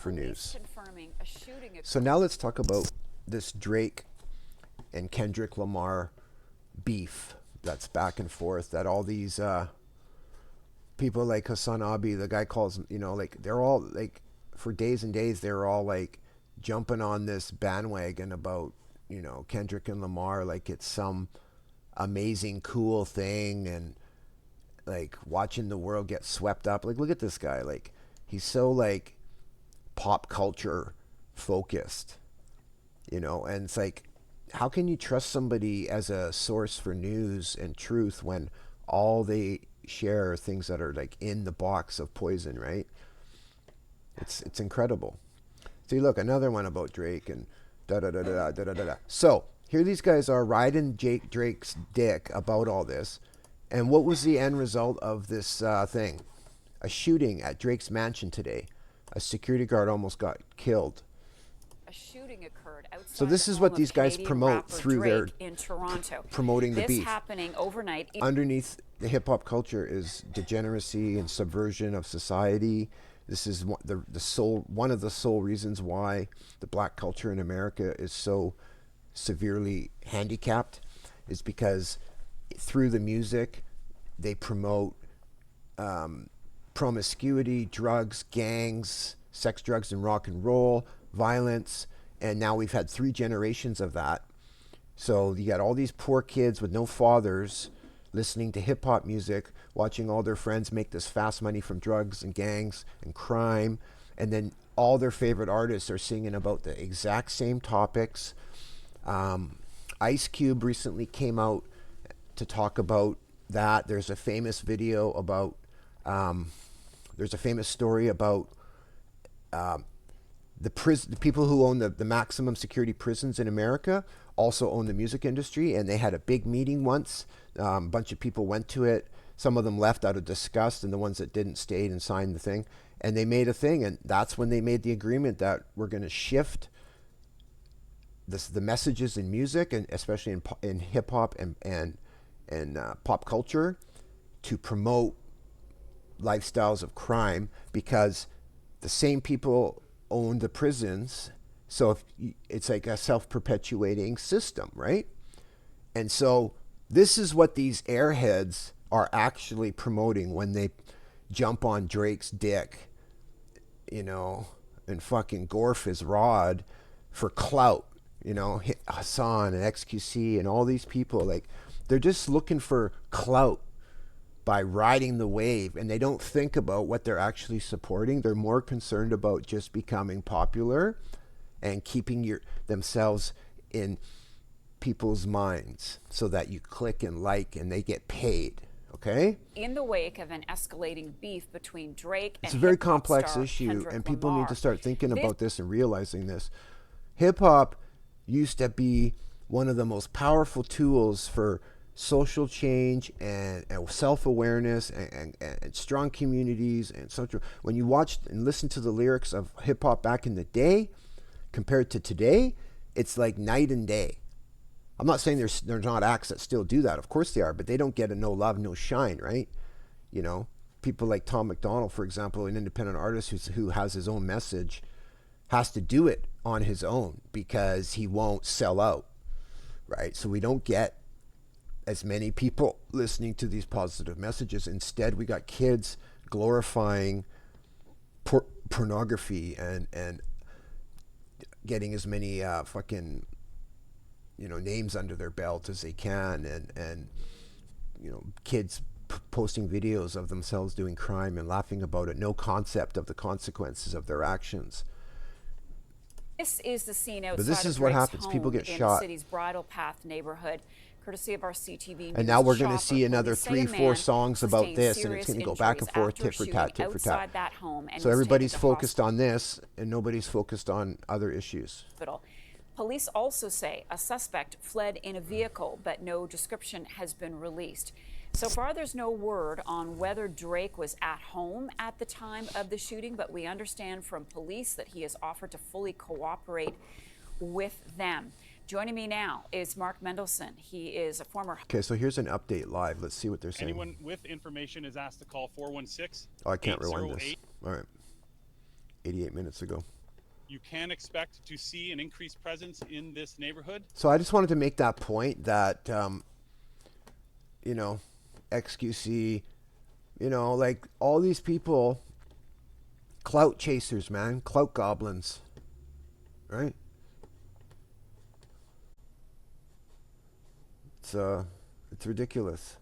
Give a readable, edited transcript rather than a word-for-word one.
for news. Confirming a shooting. So now let's talk about this Drake and Kendrick Lamar beef that's back and forth, that all these people like Hassan Abi, the guy calls, like they're all like, for days and days, they're all like jumping on this bandwagon about, Kendrick and Lamar, like it's some amazing, cool thing, and like watching the world get swept up. Like, look at this guy. Like, he's so like pop culture focused, and it's like, how can you trust somebody as a source for news and truth when all they share are things that are like in the box of poison, right? It's incredible. See, look, another one about Drake and da da da da da da da da. So here these guys are riding Drake's dick about all this, and what was the end result of this thing? A shooting at Drake's mansion today. A security guard almost got killed. A shooting occurred outside. So this is what these guys promote through their in Toronto. Promoting the beef. This happening overnight. Underneath the hip hop culture is degeneracy and subversion of society. This is one of the sole reasons why the black culture in America is so severely handicapped, is because through the music they promote promiscuity, drugs, gangs, sex, drugs, and rock and roll, violence, and now we've had 3 generations of that. So you got all these poor kids with no fathers listening to hip-hop music, watching all their friends make this fast money from drugs and gangs and crime, and then all their favorite artists are singing about the exact same topics. Ice Cube recently came out to talk about that. There's a famous video about, there's a famous story about the people who own the maximum security prisons in America also own the music industry, and they had a big meeting once. A bunch of people went to it. Some of them left out of disgust, and the ones that didn't stayed and signed the thing. And they made a thing, and that's when they made the agreement that we're going to shift the messages in music, and especially in hip hop and pop culture, to promote lifestyles of crime, because the same people own the prisons. So if it's like a self-perpetuating system, right? And so this is what these airheads are actually promoting when they jump on Drake's dick, and fucking gorf his rod for clout. Hassan and XQC and all these people, like, they're just looking for clout by riding the wave, and they don't think about what they're actually supporting. They're more concerned about just becoming popular and keeping themselves in people's minds so that you click and like and they get paid. Okay? In the wake of an escalating beef between Drake and it's a very hip-hop complex star issue, Kendrick and people Lamar. need to start thinking about this and realizing this. Hip hop used to be one of the most powerful tools for social change and self-awareness and strong communities and such. When you watch and listen to the lyrics of hip hop back in the day compared to today, it's like night and day. I'm not saying there's not acts that still do that. Of course they are, but they don't get a no love, no shine, right? People like Tom McDonald, for example, an independent artist who has his own message, has to do it on his own because he won't sell out, right? So we don't get as many people listening to these positive messages. Instead, we got kids glorifying pornography and getting as many fucking names under their belt as they can, and kids posting videos of themselves doing crime and laughing about it. No concept of the consequences of their actions. This is the scene outside But this is of what Drake's happens. People home get in shot. the city's Bridle Path neighborhood, courtesy of our CTV News. And now we're going to shopper. see another Police say a 3-4 man songs about sustained this, and it's serious going to go back and injuries forth, after tit for shooting tat, tit for tat. outside that home and So was everybody's taken to focused on this, and nobody's focused on other issues. hospital. Police also say a suspect fled in a vehicle, but no description has been released. So far, there's no word on whether Drake was at home at the time of the shooting, but we understand from police that he has offered to fully cooperate with them. Joining me now is Mark Mendelson. He is a former... Okay, so here's an update live. Let's see what they're saying. Anyone with information is asked to call 416. Oh, I can't rewind this. All right. 88 minutes ago. You can expect to see an increased presence in this neighborhood. So I just wanted to make that point that, XQC, like all these people, clout chasers, man, clout goblins, right? It's ridiculous.